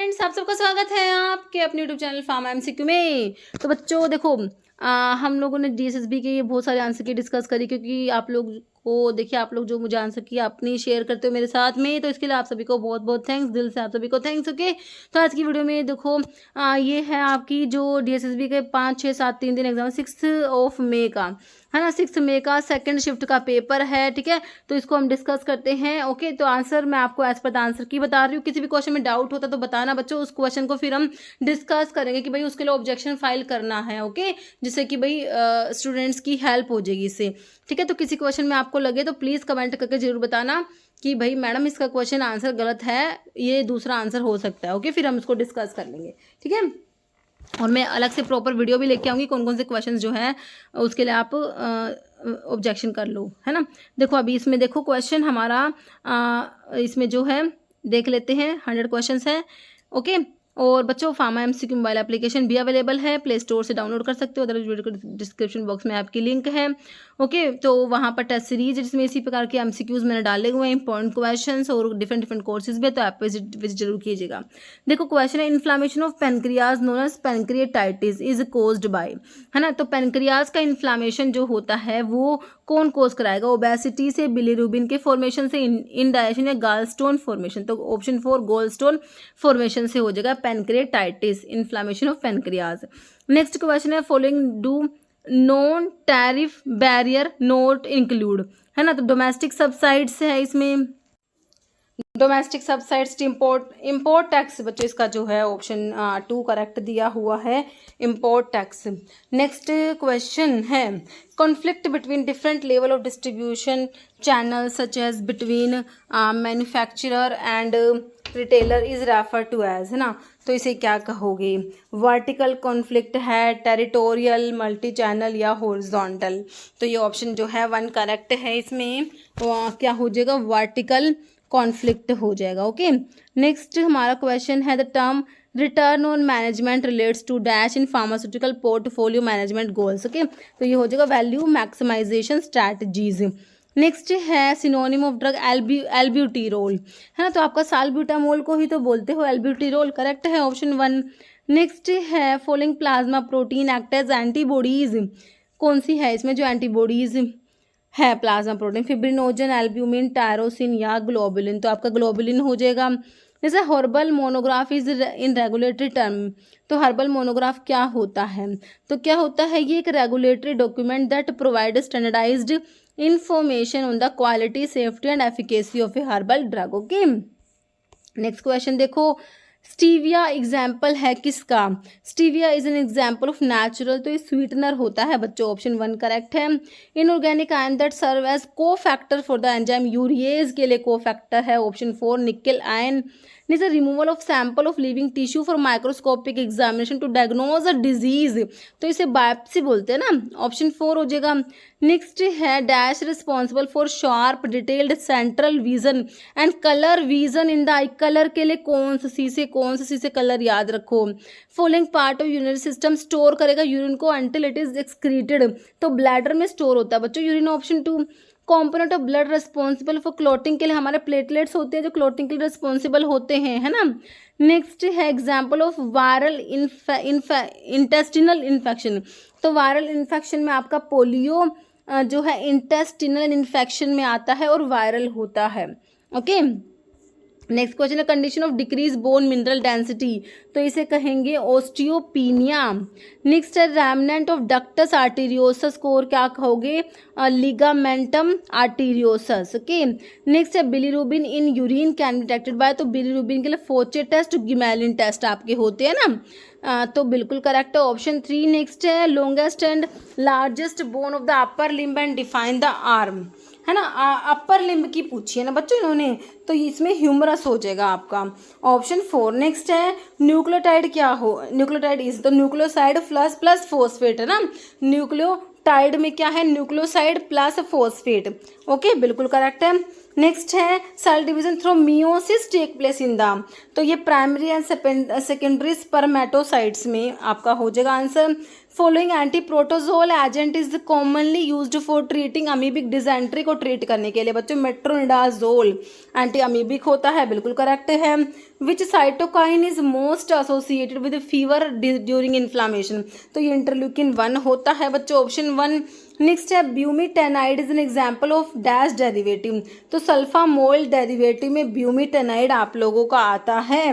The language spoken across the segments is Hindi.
फ्रेंड्स, आप सबका स्वागत है आपके अपने यूट्यूब चैनल फार्मा एमसीक्यू में। तो बच्चों देखो, हम लोगों ने डीएसएसबी के ये बहुत सारे आंसर की डिस्कस करी, क्योंकि आप लोग को देखिए, आप लोग जो मुझे आंसर की अपनी शेयर करते हो मेरे साथ में, तो इसके लिए आप सभी को बहुत बहुत थैंक्स, दिल से आप सभी को थैंक्स। ओके, तो आज की वीडियो में देखो, ये है आपकी जो डीएसएसबी के 5, 6, 7 3 दिन एग्जाम 6 मई का है ना। 6 मई का सेकंड शिफ्ट का पेपर है, ठीक है। तो इसको हम डिस्कस करते हैं। ओके, तो आंसर मैं आपको एज पर द आंसर की बता रही हूँ। किसी भी क्वेश्चन में डाउट होता तो बताना बच्चों, उस क्वेश्चन को फिर हम डिस्कस करेंगे कि भाई उसके लिए ऑब्जेक्शन फाइल करना है। ओके, जिससे कि भाई स्टूडेंट्स की हेल्प हो जाएगी इससे, ठीक है। तो किसी क्वेश्चन में आपको लगे तो प्लीज़ कमेंट करके जरूर बताना कि भाई मैडम इसका क्वेश्चन आंसर गलत है, ये दूसरा आंसर हो सकता है। ओके, फिर हम इसको डिस्कस कर लेंगे, ठीक है। और मैं अलग से प्रॉपर वीडियो भी लेके आऊँगी, कौन कौन से क्वेश्चंस जो है उसके लिए आप ऑब्जेक्शन कर लो, है ना। देखो अभी इसमें देखो क्वेश्चन हमारा इसमें जो है देख लेते हैं। 100 क्वेश्चंस है। ओके, और बच्चों फार्मा एमसीक्यू मोबाइल एप्लीकेशन भी अवेलेबल है, प्ले स्टोर से डाउनलोड कर सकते हो, अदर वीडियो के डिस्क्रिप्शन बॉक्स में आपकी लिंक है। ओके, तो वहाँ पर टेस्ट सीरीज जिसमें इसी प्रकार के एमसीक्यूज मैंने डाले हुए हैं, इंपॉर्टेंट क्वेश्चंस और डिफरेंट डिफरेंट कोर्सेज भी, तो आप विजिट जरूर कीजिएगा। देखो क्वेश्चन है, inflammation of pancreas known as pancreatitis is caused by, है ना। तो पेनक्रियाज का इन्फ्लामेशन जो होता है वो कौन कोज कराएगा? ओबेसिटी से, बिलीरुबिन के फॉर्मेशन से, इनडाइजेशन या गालस्टोन फॉर्मेशन। तो ऑप्शन 4 गोलस्टोन फॉर्मेशन से हो जाएगा pancreatitis, inflammation of pancreas. Next question है, following do non tariff barrier not include, है ना। तो डोमेस्टिक सब्साइड्स है इसमें, डोमेस्टिक सब्साइड्स इम्पोर्ट टैक्स बच्चों, इसका जो है ऑप्शन 2 करेक्ट दिया हुआ है, इम्पोर्ट टैक्स। नेक्स्ट क्वेश्चन है, conflict between different level of distribution channel such as between manufacturer and retailer is refer to as, है ना। तो इसे क्या कहोगे? वर्टिकल कॉन्फ्लिक्ट है, टेरिटोरियल, मल्टी चैनल या हॉरिजॉन्टल। तो ये ऑप्शन जो है 1 करेक्ट है। इसमें क्या हो जाएगा? वर्टिकल कॉन्फ्लिक्ट हो जाएगा। ओके, नेक्स्ट हमारा क्वेश्चन है, the term return on management relates to dash in pharmaceutical portfolio management goals. Okay, तो ये हो जाएगा वैल्यू मैक्सिमाइजेशन स्ट्रैटेजीज। नेक्स्ट है, सिनोनिम ऑफ ड्रग एल्ब्यूटिरोल, है ना। तो आपका साल्ब्यूटामोल को ही तो बोलते हो एल्ब्यूटिरोल, करेक्ट है ऑप्शन 1। नेक्स्ट है, following plasma protein act as antibodies, कौन सी है इसमें जो एंटीबॉडीज है? Plasma protein, fibrinogen, albumin, tyrosine या ग्लोबुलिन। तो आपका ग्लोबुलिन हो जाएगा। जैसे herbal monograph is in regulatory term, तो हर्बल मोनोग्राफ क्या होता है? तो क्या होता है? ये एक regulatory document that provide standardised information on the quality, safety and efficacy of a herbal drug. Okay, next question देखो, स्टीविया एग्जाम्पल है किसका? Stevia is an example of natural, तो ये स्वीटनर होता है बच्चों, ऑप्शन 1 करेक्ट है। Inorganic ion that serve as cofactor for the enzyme urease के लिए को फैक्टर है, ऑप्शन 4 निकेल आयन। नीचे removal of sample of living tissue for microscopic examination to diagnose a disease, तो इसे बायोप्सी बोलते हैं ना, ऑप्शन 4 हो जाएगा। नेक्स्ट है, dash responsible for sharp detailed central vision and colour vision in the I, colour के लिए कौन सी कलर याद रखो। Following part of urinary system store करेगा यूरिन को अंटिल इट इज एक्सक्रीटेड, तो ब्लैडर में स्टोर होता है बच्चों urine, option 2। Component of blood responsible for clotting के लिए हमारे प्लेटलेट्स होते हैं जो क्लॉटिंग के लिए रिस्पॉन्सिबल होते हैं, है ना। नेक्स्ट है, example of viral intestinal infection, तो वायरल इन्फेक्शन में आपका पोलियो जो है इंटेस्टिनल इन्फेक्शन में आता है और वायरल होता है। ओके, नेक्स्ट क्वेश्चन है, condition of decrease bone mineral density, तो इसे कहेंगे ओस्टियोपीनिया। नेक्स्ट है, रेमनेंट ऑफ डक्टस आर्टीरियोसस को और क्या कहोगे? लिगामेंटम आर्टीरियोसस। ओके, नेक्स्ट है, bilirubin in urine can be detected by, तो बिलीरुबिन के लिए फोचे टेस्ट, गिमेलिन टेस्ट आपके होते हैं ना, तो बिल्कुल करेक्ट है ऑप्शन 3। नेक्स्ट है, longest and largest bone of the upper limb and define the arm, है ना। अपर लिम्ब की पूछी है ना बच्चों इन्होंने, तो इसमें ह्यूमरस हो जाएगा आपका, ऑप्शन 4। नेक्स्ट है, न्यूक्लियोटाइड क्या हो? न्यूक्लियोटाइड इज तो न्यूक्लियोसाइड प्लस फॉस्फेट, है ना। न्यूक्लियोटाइड में क्या है? Nucleoside plus phosphate. ओके, बिल्कुल करेक्ट है। नेक्स्ट है cell division through meiosis take place in the, तो ये प्राइमरी एंड सेकेंडरी स्पर्मेटोसाइट्स में आपका हो जाएगा answer. Following anti protozoal agent is commonly used for treating amoebic dysentery को ट्रीट करने के लिए बच्चों मेट्रोनिडाजोल एंटी अमीबिक होता है, बिल्कुल करेक्ट है। Which cytokine is most associated with fever during inflammation, तो ये इंटरल्यूकिन 1 होता है बच्चों, ऑप्शन 1। नेक्स्ट है bumetanide is an example of dash derivative, तो सल्फामोल डेरिवेटिव में ब्यूमीटेनाइड आप लोगों का आता है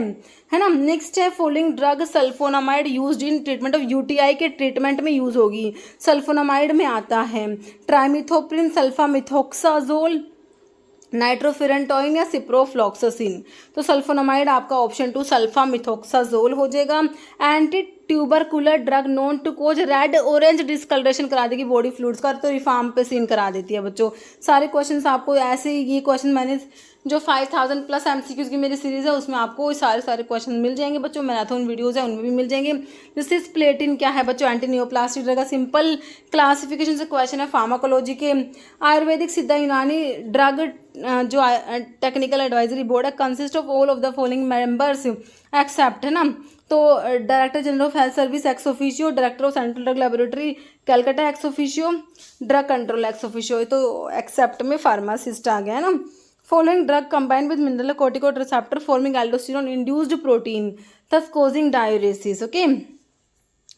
ना। नेक्स्ट है following drug sulphonamide used in treatment of UTI के ट्रीटमेंट में यूज होगी, सल्फोनामाइड में आता है ट्राइमिथोप्रिन, सल्फामिथोक्साजोल, नाइट्रोफिरेंटोइन या सिप्रोफ्लॉक्सासिन, तो सल्फोनामाइड आपका ऑप्शन 2 सल्फामिथोक्साजोल हो जाएगा। Anti tubercular drug known to cause red orange discolouration करा देगी बॉडी फ्लूइड्स का, तो रिफाम्पिसिन करा देती है बच्चों। सारे क्वेश्चंस आपको ऐसे ही, ये क्वेश्चन मैंने जो 5000 प्लस एमसीक्यूज की मेरी सीरीज़ है उसमें आपको सारे क्वेश्चन मिल जाएंगे बच्चों। मैराथन वीडियोज़ है उनमें भी मिल जाएंगे। जैसे प्लेटिन क्या है बच्चों, anti neoplastic drug, simple classification से क्वेश्चन है फार्माकोलॉजी के। आयुर्वेदिक सिद्धा यूनानी ड्रग जो टेक्निकल एडवाइजरी बोर्ड है consist of all of the following members except, है ना, तो director general of health service ex officio, director of central drug laboratory Calcutta ex officio, drug control ex officio, तो एक्सेप्ट में फार्मासिस्ट आ गया है ना। Following drug combined with mineral corticoid receptor forming aldosterone induced protein thus causing diuresis, okay,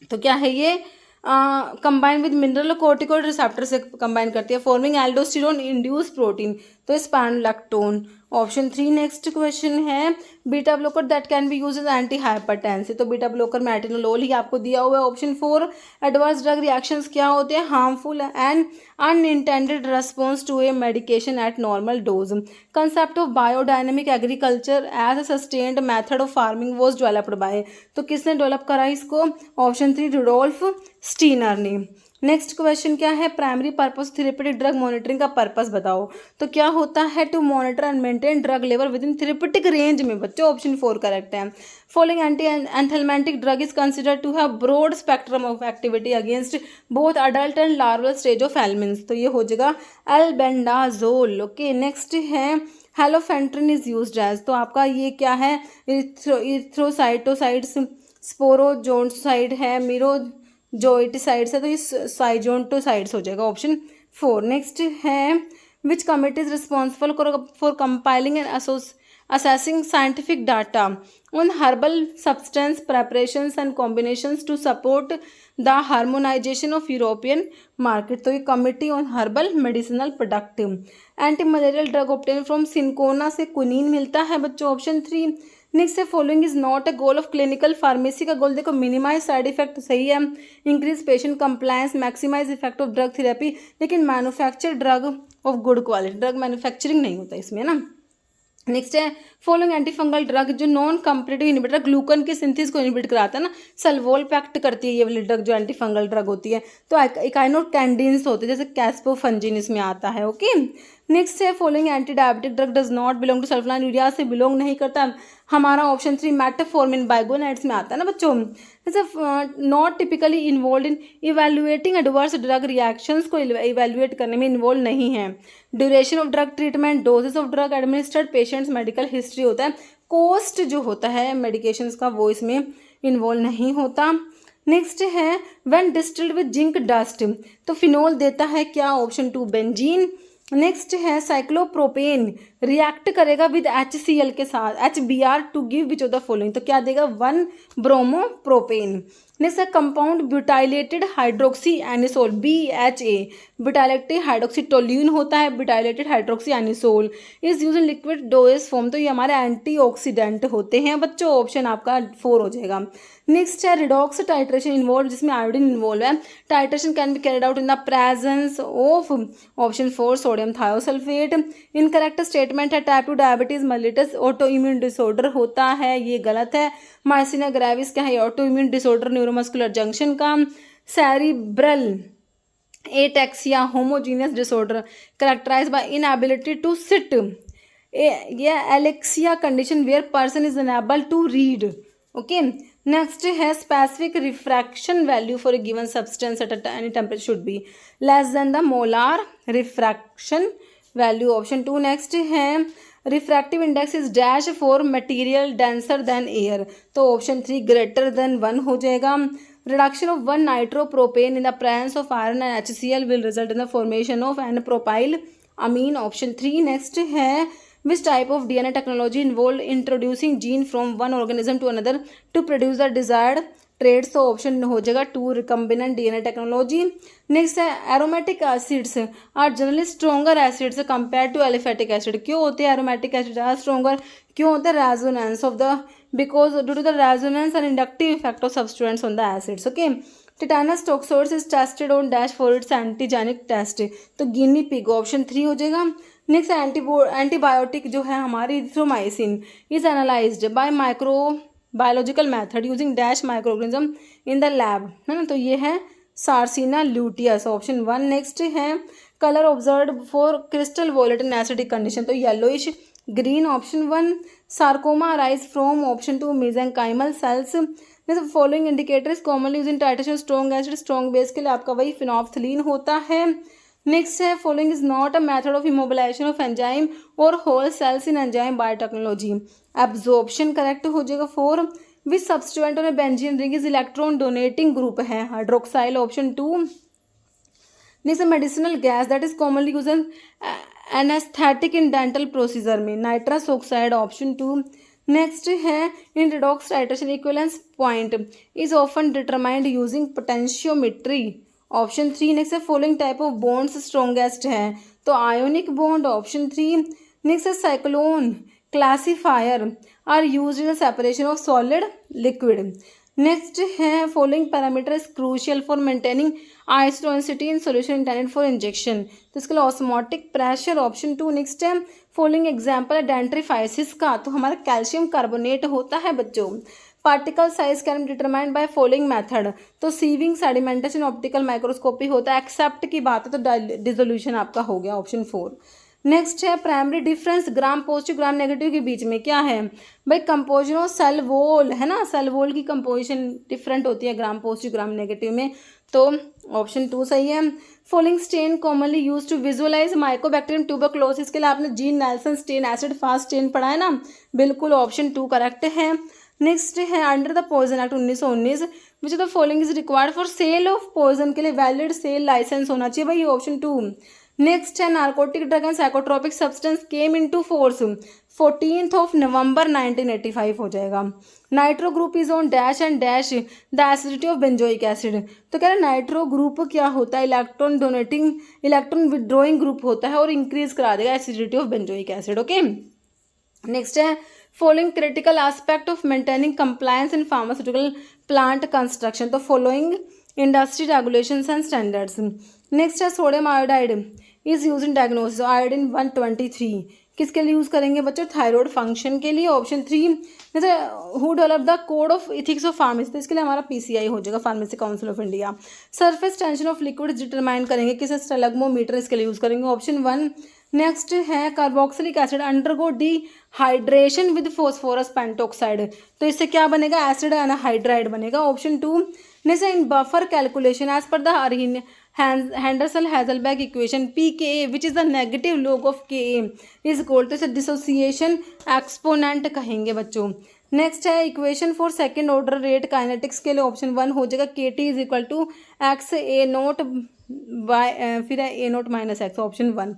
तो क्या है ये combine with mineral corticoid receptor से कंबाइन करती है, फॉर्मिंग एल्डोस्टेरोन इंड्यूस प्रोटीन, तो स्पैनोलैक्टोन, ऑप्शन 3। नेक्स्ट क्वेश्चन है beta blocker that can be use as anti hypertensive, तो बीटा ब्लोकर में एटेनोलोल ही आपको दिया हुआ है, ऑप्शन 4। एडवर्स ड्रग रिएक्शंस क्या होते हैं, harmful and unintended response to a medication at normal dose. Concept of biodynamic agriculture as a sustained method of farming was developed by, तो किसने डेवलप करा इसको, ऑप्शन 3 रुडोल्फ स्टीनर ने। नेक्स्ट क्वेश्चन क्या है, primary purpose therapeutic drug monitoring का पर्पस बताओ, तो क्या होता है, to monitor and maintain drug level within therapeutic range में बच्चों, ऑप्शन 4 करेक्ट है। Following anti anthelmintic drug is consider to have broad spectrum of activity against both adult and larval stage of elements, तो ये हो जाएगा एल्बेंडाजोल, ओके। नेक्स्ट है हेलोफेंट्रिन इज यूज्ड एज, तो आपका ये क्या है, इरिथ्रोसाइटोसाइड्स, स्पोरोजोन्टोसाइड है, मिरोजोइटिसाइड्स है, तो ये साइजोन्टोसाइड्स हो जाएगा, ऑप्शन 4। नेक्स्ट है विच committee is responsible for compiling and assessing scientific data on herbal substance preparations and combinations to support the harmonization of European market, तो ये committee on herbal medicinal product. Anti malarial drug obtain from cinchona से कुनीन मिलता है बच्चों, ऑप्शन 3। नेक्स्ट है following is not a goal of clinical pharmacy का गोल देखो मिनिमाइज साइड इफेक्ट सही है, increase patient compliance, maximise effect of drug therapy, लेकिन manufacture drug of good quality, drug manufacturing नहीं होता इसमें ना। नेक्स्ट है फॉलोइंग एंटी फंगल ड्रग जो नॉन कॉम्पिटिटिव इनहिबिटर ग्लूकन के सिंथेसिस को इनहिबिट कराता है ना, सल्वोल्पैक्ट करती है ये वाली ड्रग जो एंटी फंगल ड्रग होती है, तो इकाइनोकैंडिन्स होते हैं जैसे कैस्पोफंजिन इसमें आता है, ओके। नेक्स्ट है following anti diabetic drug does not belong to sulphonylurea से बिलोंग नहीं करता, हमारा ऑप्शन 3 मेटाफॉर्मिन बाइगोनाइड्स में आता है ना बच्चों। जैसे not typically involve in evaluating adverse drug reactions को इवेल्युएट करने में इन्वॉल्व नहीं है। Duration of drug treatment, doses of drug administered, patients medical history होता है, कॉस्ट जो होता है मेडिकेशंस का वो इसमें इन्वॉल्व नहीं होता। नेक्स्ट है when distilled with zinc dust, तो फिनोल देता है क्या, ऑप्शन 2 बेंजीन। नेक्स्ट है साइक्लोप्रोपेन रिएक्ट करेगा विद HCl के साथ HBr to give which of the following, तो क्या देगा 1 ब्रोमोप्रोपेन। नेक्स्ट है compound butylated hydroxy anisole BHA, butylated hydroxytoluene होता है, butylated hydroxy anisole is use in liquid dose form, तो ये हमारे एंटीऑक्सीडेंट होते हैं बच्चों, ऑप्शन आपका 4 हो जाएगा। नेक्स्ट है रिडॉक्स टाइट्रेशन इन्वॉल्व जिसमें आयोडीन इन्वॉल्व है, titration can be carried out in the presence of, option 4 sodium thiosulphate. Incorrect statement है type 2 diabetes mellitus auto immune disorder होता है, ये गलत है। माइसिनिया ग्रेविस क्या है, auto immune disorder neuromuscular junction का। Cerebral ataxia homogeneous disorder characterised by inability to sit, ये alexia condition where person is unable to read, okay. Next है specific refraction value for a given substance at any temperature should be less than the molar refraction value option 2। Next है refractive index is dash for material denser than air, तो ऑप्शन 3 ग्रेटर देन 1 हो जाएगा। Reduction of 1 nitropropane in the presence of iron and HCl will result in the formation of n propyl amine, option 3। Next है which type of DNA technology involve introducing gene from one organism to another to produce the desired traits, तो ऑप्शन हो जाएगा 2 रिकम्बिनेंट DNA टेक्नोलॉजी। नेक्स्ट है aromatic acids are generally stronger acids compare to aliphatic acid, क्यों होते हैं एरोमेटिक एसिड आर स्ट्रॉन्गर, क्यों होता है resonance of the because due to the resonance and inductive effect of substance on the acids. Okay, tetanus toxoids is tested on dash for its antigenic test, तो गिनी पिग ऑप्शन 3 हो जाएगा। नेक्स्ट एंटीबायोटिक जो है हमारी erythromycin is analysed by biological method using dash microorganism in the lab, है ना, तो ये है सार्सिना ल्यूटियस, ऑप्शन 1। नेक्स्ट है colour observe for crystal violet in acidic condition, तो yellowish green, option 1। Sarcoma arise from option 2 mesenchymal cells. Following indicator is commonly use in titration strong acid, strong base के लिए आपका वही फिनॉल्फ्थलीन होता है। नेक्स्ट है following is not a method of immobilisation of enzyme और whole cells in enzyme biotechnology, absorption correct हो जाएगा 4। Which substituent on a benzene ring is electron donating group है hydroxyl, option 2। Next medicinal gas that is commonly use anaesthetic in dental procedure में नाइट्रस ऑक्साइड, ऑप्शन 2। नेक्स्ट है in redox titration equivalence point is often determined using potentiometry, option 3। Next है following type of bonds strongest है, तो आयोनिक बॉन्ड, ऑप्शन 3। नेक्स्ट है cyclone classifier are used in the separation of solid liquid. Next है following parameter is crucial for maintaining isotonicity in solution intended for injection, तो इसके लिए ऑस्मोटिक प्रेशर, ऑप्शन 2। नेक्स्ट है फॉलोइंग एग्जाम्पल है डेंट्रीफाइसिस का, तो हमारा कैल्शियम कार्बोनेट होता है बच्चों। Particle size can be determined by following method, तो सीविंग सेडिमेंटेशन ऑप्टिकल माइक्रोस्कोपी होता है, एक्सेप्ट की बात है तो डिसोल्यूशन आपका हो गया, ऑप्शन 4। नेक्स्ट है primary difference gram positive gram negative के बीच में क्या है भाई, कंपोजिशन ऑफ सेल वॉल है ना, सेल वॉल की कंपोजिशन डिफरेंट होती है ग्राम पॉजिटिव ग्राम नेगेटिव में, तो ऑप्शन 2 सही है। Following stain commonly use to visualise mycobacterium tuberculosis के लिए आपने Ziehl Neelsen stain acid fast stain पढ़ा है ना, बिल्कुल ऑप्शन 2 करेक्ट है। नेक्स्ट है under the poison act 1919 which of the following is required for sale of poison के लिए वैलिड सेल लाइसेंस होना चाहिए भाई, ऑप्शन 2। नेक्स्ट है narcotic drug and psychotropic substance came into force 14 November 1985 हो जाएगा। Nitro group is on dash and dash the acidity of benzoic acid, तो कह रहे हैं नाइट्रो ग्रुप क्या होता है, electron donating electron withdrawing group होता है और इंक्रीज करा देगा acidity of benzoic acid. Okay, next है following critical aspect of maintaining compliance in pharmaceutical plant construction, तो following industry regulations and standards. Next है sodium iodide is use in diagnosis, iodine 123 किसके लिए यूज करेंगे बच्चों, थायराइड फंक्शन के लिए, ऑप्शन 3। जैसे who develop the code of ethics of pharmacy, तो इसके लिए हमारा PCI हो जाएगा, pharmacy council of India. Surface tension of liquid determine करेंगे किस, स्टेलेग्मोमीटर इसके लिए यूज करेंगे, ऑप्शन 1। नेक्स्ट है carboxylic acid undergo dehydration with phosphorus pentoxide, तो इससे क्या बनेगा, एसिड एनाहाइड्राइड बनेगा, option 2। Next in buffer calculation as per the Henderson-Hasselbalch equation pKa which is the negative log of Ka is equal to इसे डिसोसिएशन एक्सपोनेंट कहेंगे बच्चों। नेक्स्ट है equation for second order rate kinetics के लिए ऑप्शन 1 हो जाएगा, KT is equal to x a nought by फिर है A nought minus x, option 1।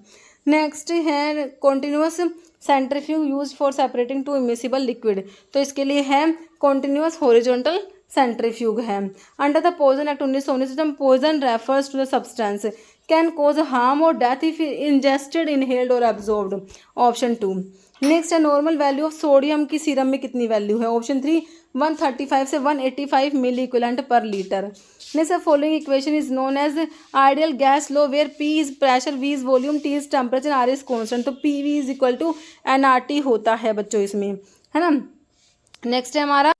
Next है continuous centrifuge use for separating two immiscible liquid, तो इसके लिए है कॉन्टिन्यूस हॉरिजॉन्टल सेंट्रीफ्यूग है। Under the poison act 1919 poison refers to the substance can cause harm और डेथ इफ इंजेस्टेड इनहेल्ड और एब्जॉर्ब्ड, ऑप्शन 2। नेक्स्ट है नॉर्मल वैल्यू ऑफ सोडियम की सीरम में कितनी वैल्यू है, ऑप्शन 3 135 से 185 मिली इक्विवेलेंट पर litre. Next following equation is known as ideal gas law where P is pressure, V is volume, T is temperature, R is constant, तो PV is equal to nRT होता है बच्चों इसमें, है ना। नेक्स्ट है हमारा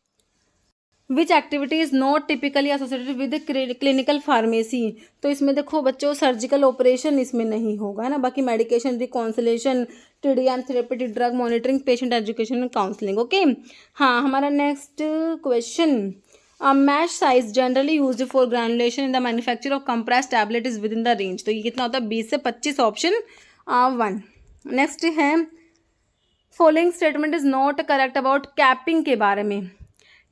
which activity is not typically associated with clinical pharmacy, तो इसमें देखो बच्चों सर्जिकल ऑपरेशन इसमें नहीं होगा, है ना, बाकी medication reconciliation TDM therapeutic drug monitoring patient education and counselling. Okay, हाँ हमारा next question mesh size generally used for granulation in the manufacture of compress tablet is within the range, तो ये कितना होता है 20 से 25 ऑप्शन 1। नेक्स्ट है following statement is not correct about capping के बारे में।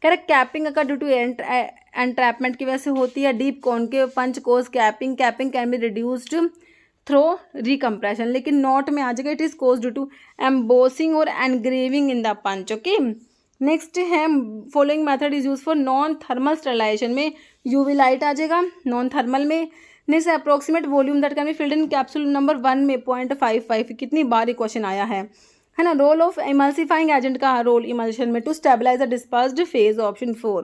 करेक्ट, कैपिंग अगर ड्यू टू एंट्रैपमेंट की वजह से होती है। Deep concave punch cause capping, capping can be reduced through recompression, लेकिन नॉट में आ जाएगा it is cause due to embossing और engraving in the punch. Okay, next है following method is use for non thermal sterilisation में यूवी लाइट आ जाएगा नॉन थर्मल में। Next approximate volume that can be filled in capsule number 1 में 0.55, कितनी बार ये क्वेश्चन आया है ना। रोल ऑफ इमल्सिफाइंग एजेंट का रोल इमल्शन में to stabilise the dispersed phase, option 4।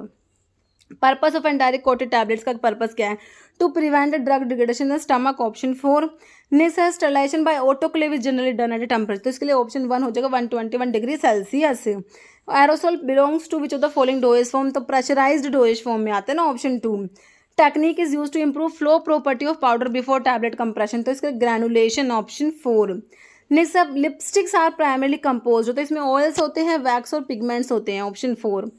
Purpose of enteric coated tablets का पर्पस क्या है, to prevent drug degradation in stomach, option 4। Next है sterilisation by autoclave is generally done at temperature, तो इसके लिए ऑप्शन 1 हो जाएगा 121 degree Celsius. Aerosol belongs to which of the following dosage form, तो प्रेशराइज्ड डोजेज फॉर्म में आते हैं ना, option 2। Technique is use to improve flow property of powder before tablet compression, तो इसके ग्रैनुलेशन, ऑप्शन 4। नेक्स्ट अब लिपस्टिक्स आर प्राइमरली कंपोज होते हैं, इसमें ऑयल्स होते हैं, वैक्स और पिगमेंट्स होते हैं, option 4।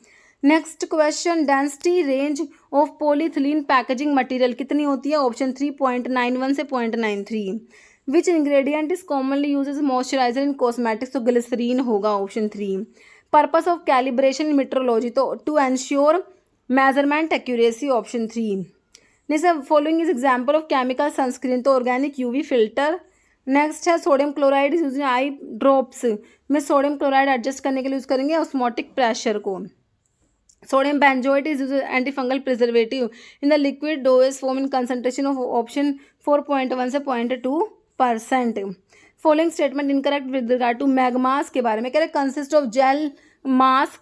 Next question, density range of polyethylene packaging material कितनी होती है, ऑप्शन 3 0.91 से 0.93। Which ingredient is commonly use as moisturiser in cosmetics, तो ग्लिसरीन होगा, option 3। Purpose of calibration in metrology, तो to ensure measurement accuracy, option 3। Next following is example of chemical sunscreen, तो ऑर्गेनिक यूवी फिल्टर। नेक्स्ट है sodium chloride is use in eye drops में सोडियम क्लोराइड एडजस्ट करने के लिए यूज करेंगे ऑस्मोटिक प्रेशर को। Sodium benzoate is use anti fungal preservative in the liquid dosage form in concentration of option 4.1 से 0.2%। Following statement incorrect with regard to magmas के बारे में, कह रहे consist of gel mass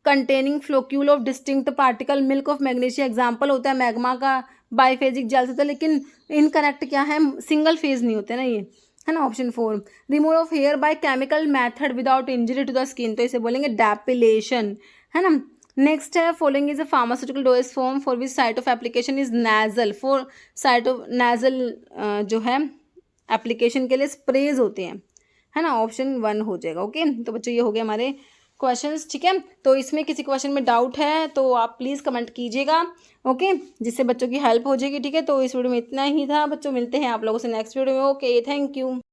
containing floccule of distinct particle milk of magnesia, example होता है मैग्मा का बाईफेजिक जेल होता है, लेकिन इनकरेक्ट क्या है, सिंगल फेज नहीं होते ना ये, है ना, option 4। Removal of hair by chemical method without injury to the skin, तो इसे बोलेंगे डेपिलेशन, है ना। नेक्स्ट है following is a pharmaceutical dose form for which site of application is nasal, for site of nasal जो है एप्लीकेशन के लिए स्प्रेज होते हैं, है ना, ऑप्शन 1 हो जाएगा। ओके, तो बच्चों ये हो गए हमारे क्वेश्चंस, ठीक है। तो इसमें किसी क्वेश्चन में डाउट है तो आप प्लीज़ कमेंट कीजिएगा, ओके, जिससे बच्चों की हेल्प हो जाएगी, ठीक है। तो इस वीडियो में इतना ही था बच्चों, मिलते हैं आप लोगों से नेक्स्ट वीडियो में। Okay, thank you.